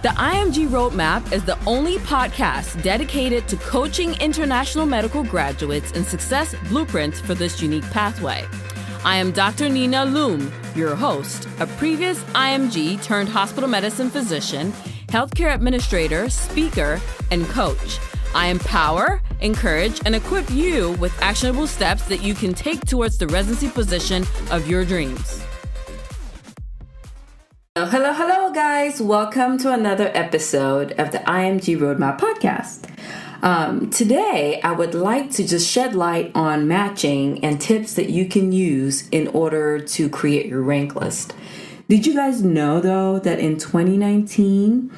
The IMG Roadmap is the only podcast dedicated to coaching international medical graduates in success blueprints for this unique pathway. I am Dr. Nina Loom, your host, a previous IMG turned hospital medicine physician, healthcare administrator, speaker, and coach. I empower, encourage, and equip you with actionable steps that you can take towards the residency position of your dreams. Hello, guys. Welcome to another episode of the IMG Roadmap podcast. Today, I would like to just shed light on matching and tips that you can use in order to create your rank list. Did you guys know, though, that in 2019,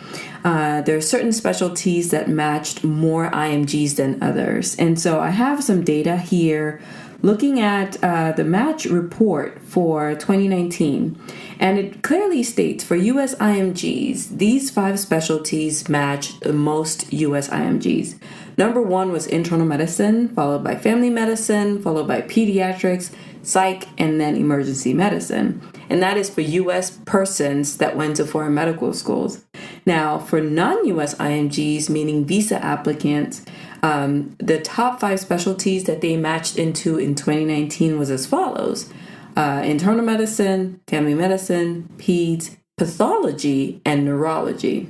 there are certain specialties that matched more IMGs than others? And so I have some data here looking at the match report for 2019. And it clearly states for U.S. IMGs, these 5 specialties matched most U.S. IMGs. Number 1 was internal medicine, followed by family medicine, followed by pediatrics, psych, and then emergency medicine. And that is for U.S. persons that went to foreign medical schools. Now, for non-U.S. IMGs, meaning visa applicants, the top 5 specialties that they matched into in 2019 was as follows. Internal medicine, family medicine, peds, pathology, and neurology.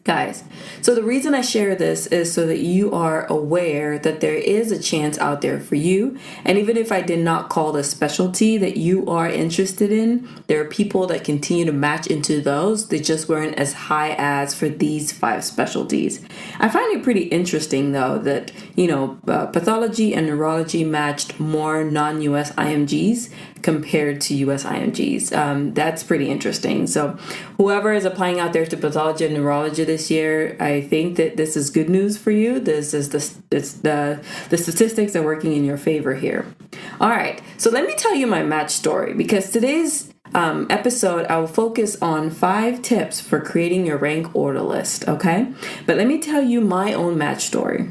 Guys, so the reason I share this is so that you are aware that there is a chance out there for you. And even if I did not call the specialty that you are interested in, there are people that continue to match into those. They just weren't as high as for these 5 specialties. I find it pretty interesting, though, that, pathology and neurology matched more non-US IMGs compared to US IMGs. That's pretty interesting. So whoever is applying out there to pathology and neurology this year, I think that this is good news for you. This is the statistics are working in your favor here. All right, so let me tell you my match story, because today's episode, I will focus on 5 tips for creating your rank order list, okay? But let me tell you my own match story.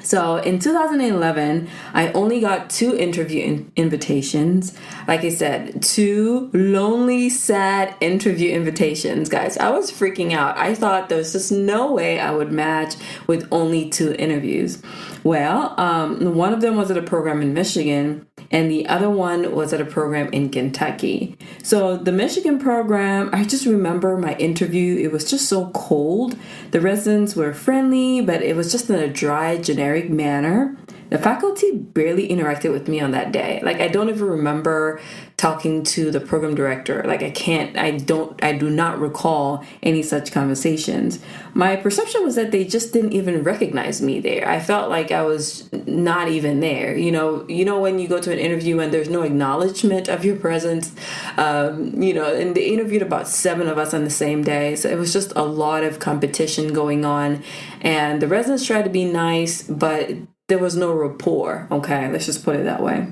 So in 2011, I only got 2 interview invitations. Like I said, 2 lonely, sad interview invitations, guys. I was freaking out. I thought there was just no way I would match with only 2 interviews. Well, one of them was at a program in Michigan, and the other one was at a program in Kentucky. So the Michigan program, I just remember my interview. It was just so cold. The residents were friendly, but it was just in a dry, generic manner. The faculty barely interacted with me on that day. Like, I don't even remember talking to the program director. Like, I do not recall any such conversations. My perception was that they just didn't even recognize me there. I felt like I was not even there. You know, when you go to an interview and there's no acknowledgement of your presence, and they interviewed about 7 of us on the same day. So it was just a lot of competition going on. And the residents tried to be nice, but there was no rapport. Okay, let's just put it that way.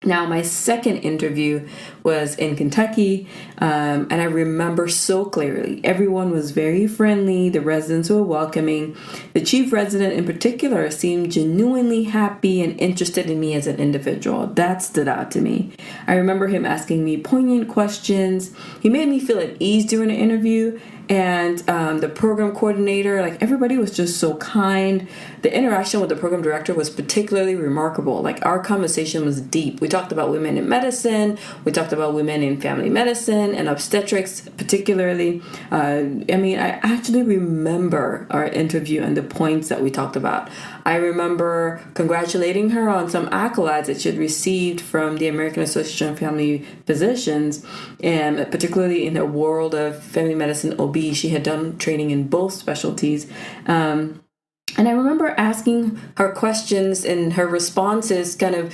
Now, my second interview was in Kentucky, and I remember so clearly. Everyone was very friendly. The residents were welcoming. The chief resident in particular seemed genuinely happy and interested in me as an individual. That stood out to me. I remember him asking me poignant questions. He made me feel at ease during the interview. And the program coordinator, like, everybody was just so kind. The interaction with the program director was particularly remarkable. Like, our conversation was deep. We talked about women in medicine. We talked about women in family medicine and obstetrics particularly. I actually remember our interview and the points that we talked about. I remember congratulating her on some accolades that she had received from the American Association of Family Physicians, and particularly in the world of family medicine OB. She had done training in both specialties. And I remember asking her questions, and her responses kind of,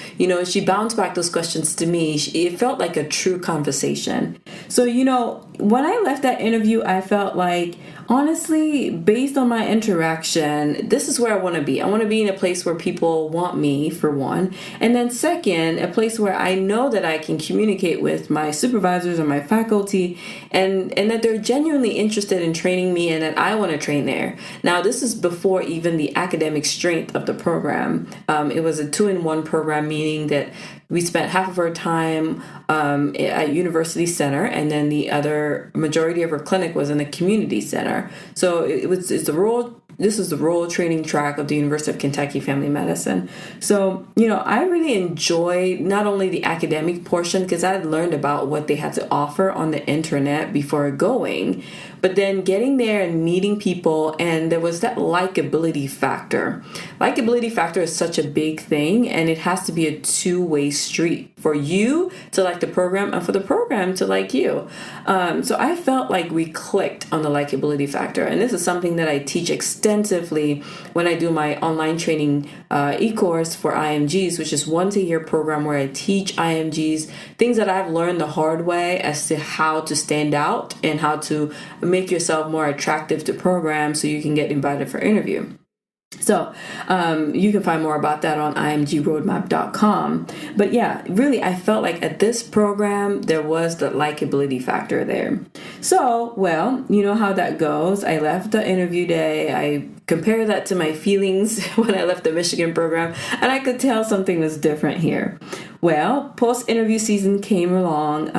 she bounced back those questions to me. It felt like a true conversation. So, when I left that interview, I felt like, honestly, based on my interaction, this is where I want to be. I want to be in a place where people want me, for one. And then second, a place where I know that I can communicate with my supervisors and my faculty, and that they're genuinely interested in training me and that I want to train there. Now, this is before even the academic strength of the program. It was a 2-in-1 program, meaning that we spent half of our time at University Center, and then the other majority of our clinic was in the community center. So this is the rural training track of the University of Kentucky Family Medicine. So, I really enjoyed not only the academic portion, because I had learned about what they had to offer on the internet before going, but then getting there and meeting people, and there was that likability factor. Likability factor is such a big thing, and it has to be a two-way street for you to like the program and for the program to like you. So I felt like we clicked on the likability factor, and this is something that I teach extensively when I do my online training e-course for IMGs, which is once a year program where I teach IMGs things that I've learned the hard way as to how to stand out and how to make yourself more attractive to programs so you can get invited for interview. So you can find more about that on imgroadmap.com. But yeah, really, I felt like at this program, there was the likability factor there. So, well, you know how that goes. I left the interview day. I compared that to my feelings when I left the Michigan program, and I could tell something was different here. Well, post-interview season came along.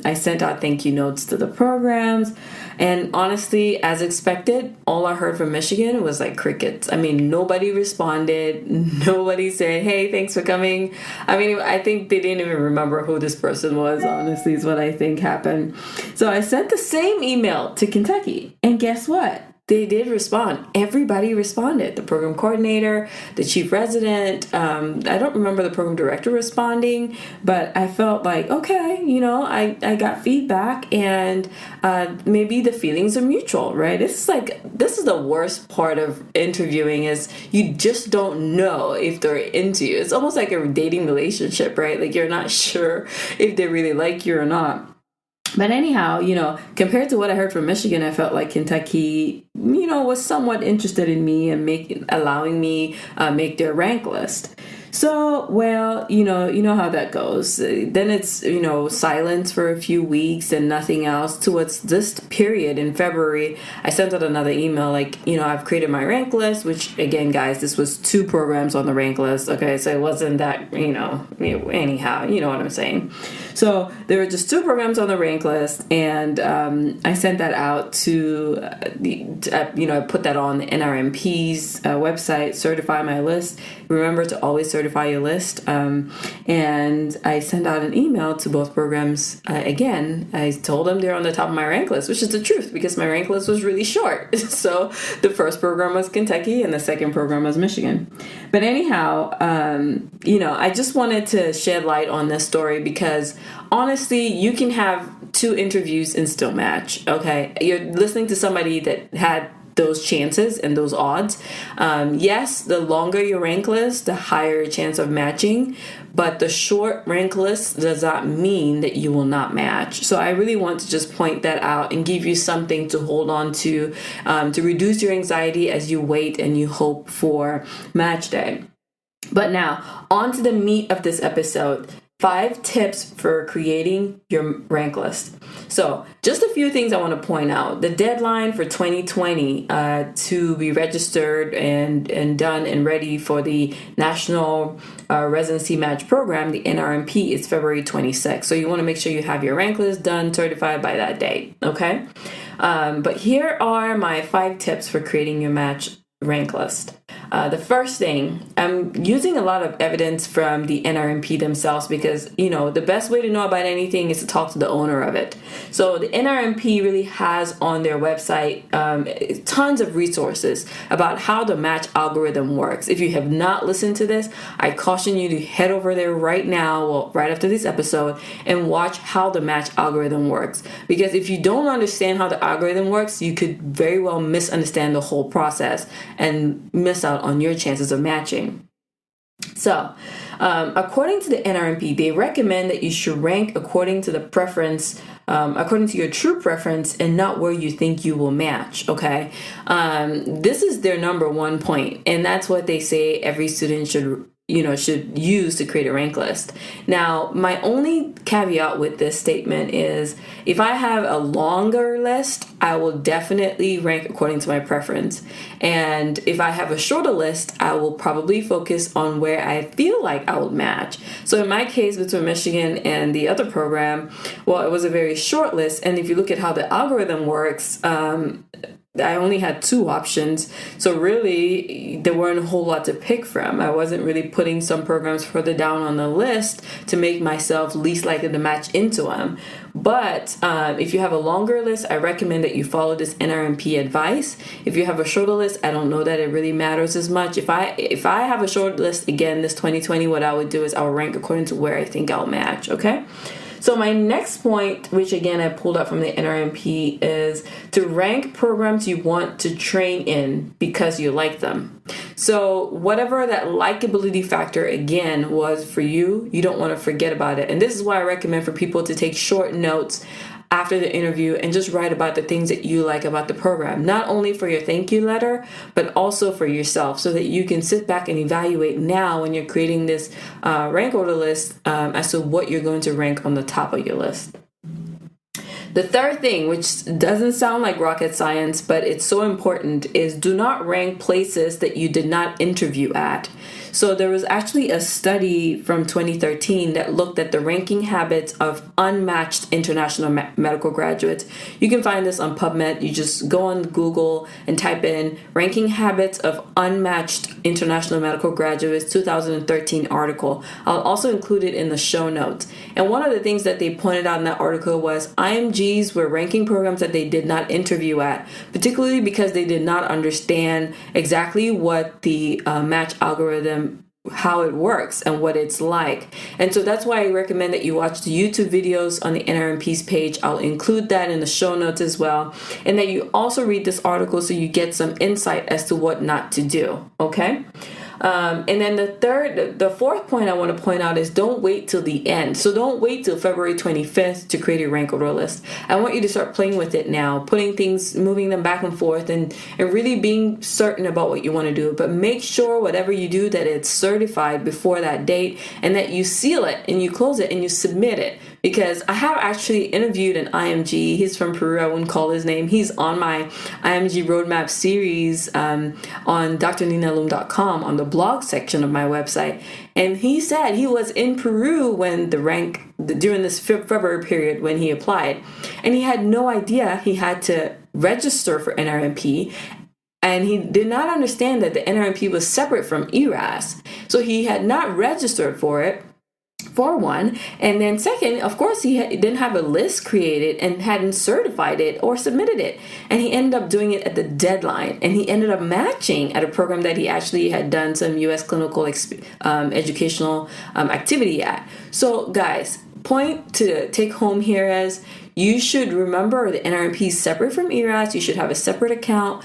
I sent out thank you notes to the programs. And honestly, as expected, all I heard from Michigan was like crickets. I mean, nobody responded. Nobody said, hey, thanks for coming. I mean, I think they didn't even remember who this person was, honestly, is what I think happened. So I sent the same email to Kentucky. And guess what? They did respond. Everybody responded. The program coordinator, the chief resident. I don't remember the program director responding, but I felt like, okay, I got feedback, and maybe the feelings are mutual, right? This is the worst part of interviewing, is you just don't know if they're into you. It's almost like a dating relationship, right? Like you're not sure if they really like you or not. But anyhow, compared to what I heard from Michigan, I felt like Kentucky, was somewhat interested in me and allowing me make their rank list. So, well, you know how that goes. Then it's, silence for a few weeks and nothing else. Towards this period in February, I sent out another email like, I've created my rank list, which again, guys, this was 2 programs on the rank list. Okay, so it wasn't that, anyhow, you know what I'm saying. So there were just 2 programs on the rank list, and I sent that out to, I put that on the NRMP's website, certify my list. Remember to always certify your list. And I sent out an email to both programs. Again, I told them they're on the top of my rank list, which is the truth because my rank list was really short. So the first program was Kentucky and the second program was Michigan. But anyhow, I just wanted to shed light on this story because honestly, you can have 2 interviews and still match. Okay. You're listening to somebody that had those chances and those odds. Yes, the longer your rank list, the higher your chance of matching, but the short rank list does not mean that you will not match. So I really want to just point that out and give you something to hold on to reduce your anxiety as you wait and you hope for match day. But now, on to the meat of this episode. 5 tips for creating your rank list. So just a few things I want to point out. The deadline for 2020 to be registered and done and ready for the National Residency Match Program, the NRMP, is February 26th. So you want to make sure you have your rank list done, certified by that date, okay? But here are my 5 tips for creating your match rank list. The first thing, I'm using a lot of evidence from the NRMP themselves because, the best way to know about anything is to talk to the owner of it. So the NRMP really has on their website tons of resources about how the match algorithm works. If you have not listened to this, I caution you to head over there right now, well, right after this episode, and watch how the match algorithm works. Because if you don't understand how the algorithm works, you could very well misunderstand the whole process and miss out on your chances of matching. So, according to the NRMP, they recommend that you should rank according to the preference, according to your true preference and not where you think you will match, okay? This is their number 1 point, and that's what they say every student should should use to create a rank list. Now, my only caveat with this statement is if I have a longer list, I will definitely rank according to my preference. And if I have a shorter list, I will probably focus on where I feel like I would match. So in my case, between Michigan and the other program, well, it was a very short list. And if you look at how the algorithm works, I only had 2 options, so really there weren't a whole lot to pick from. I wasn't really putting some programs further down on the list to make myself least likely to match into them. But if you have a longer list, I recommend that you follow this NRMP advice. If you have a shorter list, I don't know that it really matters as much. If I have a short list, again, this 2020, what I would do is I would rank according to where I think I'll match, okay? So my next point, which again I pulled up from the NRMP, is to rank programs you want to train in because you like them. So whatever that likability factor again was for you, you don't want to forget about it. And this is why I recommend for people to take short notes after the interview and just write about the things that you like about the program, not only for your thank you letter, but also for yourself, so that you can sit back and evaluate now when you're creating this rank order list as to what you're going to rank on the top of your list. The third thing, which doesn't sound like rocket science, but it's so important, is do not rank places that you did not interview at. So there was actually a study from 2013 that looked at the ranking habits of unmatched international medical graduates. You can find this on PubMed. You just go on Google and type in ranking habits of unmatched international medical graduates 2013 article. I'll also include it in the show notes. And one of the things that they pointed out in that article was IMGs were ranking programs that they did not interview at, particularly because they did not understand exactly what the match algorithm, how it works and what it's like. And so that's why I recommend that you watch the YouTube videos on the NRMP's page. I'll include that in the show notes as well. And that you also read this article so you get some insight as to what not to do. Okay? And then the fourth point I want to point out is don't wait till the end. So don't wait till February 25th to create a rank order list. I want you to start playing with it now, putting things, moving them back and forth, and really being certain about what you want to do. But make sure whatever you do that it's certified before that date, and that you seal it and you close it and you submit it. Because I have actually interviewed an IMG. He's from Peru. I wouldn't call his name. He's on my IMG Roadmap series on drninaloom.com on the blog section of my website. And he said he was in Peru when during this February period when he applied. And he had no idea he had to register for NRMP. And he did not understand that the NRMP was separate from ERAS. So he had not registered for one, and then second, of course, he didn't have a list created and hadn't certified it or submitted it, and he ended up doing it at the deadline, and he ended up matching at a program that he actually had done some U.S. clinical educational activity at. So guys, point to take home here is you should remember the NRMP is separate from ERAS. You should have a separate account.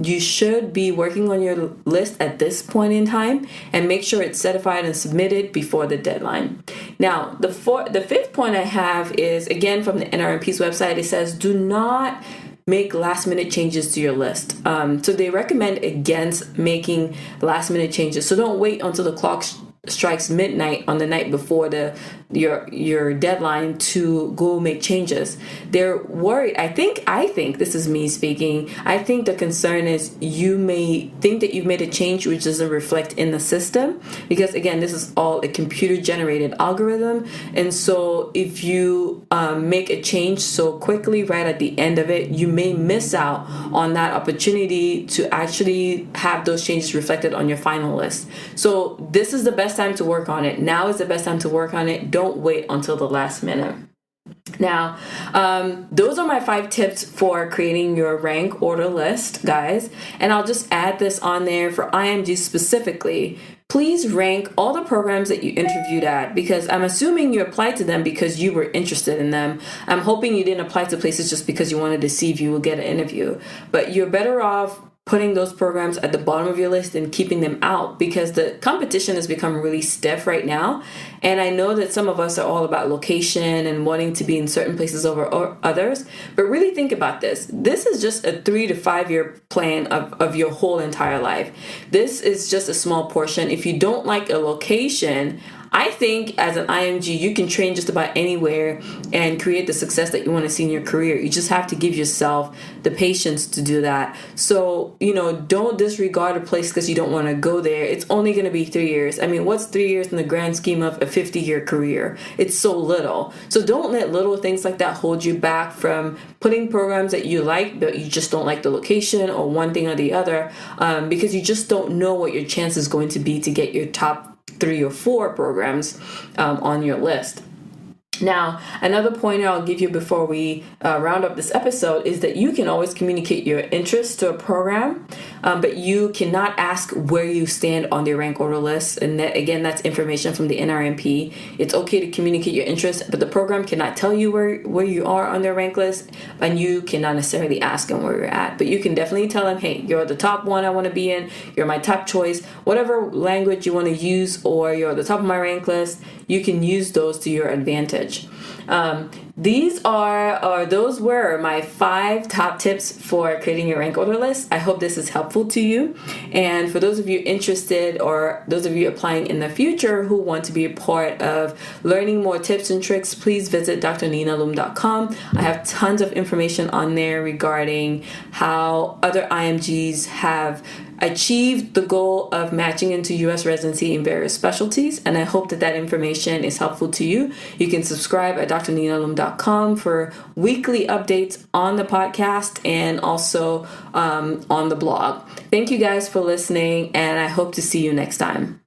You should be working on your list at this point in time and make sure it's certified and submitted before the deadline. Now, the fifth point I have is, again, from the NRMP's website. It says, do not make last minute changes to your list. So they recommend against making last minute changes. So don't wait until the clock strikes midnight on the night before your deadline to go make changes. They're worried. I think this is me speaking. I think the concern is you may think that you've made a change which doesn't reflect in the system, because again, this is all a computer generated algorithm. And so if you make a change so quickly right at the end of it, you may miss out on that opportunity to actually have those changes reflected on your final list. So this is the best time to work on it. Now is the best time to work on it. Don't wait until the last minute. Now, those are my 5 tips for creating your rank order list, guys. And I'll just add this on there for IMG specifically. Please rank all the programs that you interviewed at, because I'm assuming you applied to them because you were interested in them. I'm hoping you didn't apply to places just because you wanted to see if you will get an interview. But you're better off putting those programs at the bottom of your list and keeping them out, because the competition has become really stiff right now. And I know that some of us are all about location and wanting to be in certain places over others, but really think about this. This is just a 3 to 5 year plan of your whole entire life. This is just a small portion. If you don't like a location, I think as an IMG, you can train just about anywhere and create the success that you want to see in your career. You just have to give yourself the patience to do that. So, don't disregard a place because you don't want to go there. It's only going to be 3 years. I mean, what's 3 years in the grand scheme of a 50-year career? It's so little. So don't let little things like that hold you back from putting programs that you like, but you just don't like the location or one thing or the other, because you just don't know what your chance is going to be to get your top 3 or 4 programs on your list. Now, another pointer I'll give you before we round up this episode is that you can always communicate your interest to a program, but you cannot ask where you stand on their rank order list. And that, again, that's information from the NRMP. It's okay to communicate your interest, but the program cannot tell you where you are on their rank list, and you cannot necessarily ask them where you're at. But you can definitely tell them, hey, you're the top one I want to be in, you're my top choice, whatever language you want to use, or you're at the top of my rank list, you can use those to your advantage. Those were my 5 top tips for creating your rank order list. I hope this is helpful to you. And for those of you interested, or those of you applying in the future who want to be a part of learning more tips and tricks, please visit drninaloom.com. I have tons of information on there regarding how other IMGs have achieved the goal of matching into U.S. residency in various specialties, and I hope that information is helpful to you. You can subscribe at drninaloom.com for weekly updates on the podcast and also on the blog. Thank you guys for listening, and I hope to see you next time.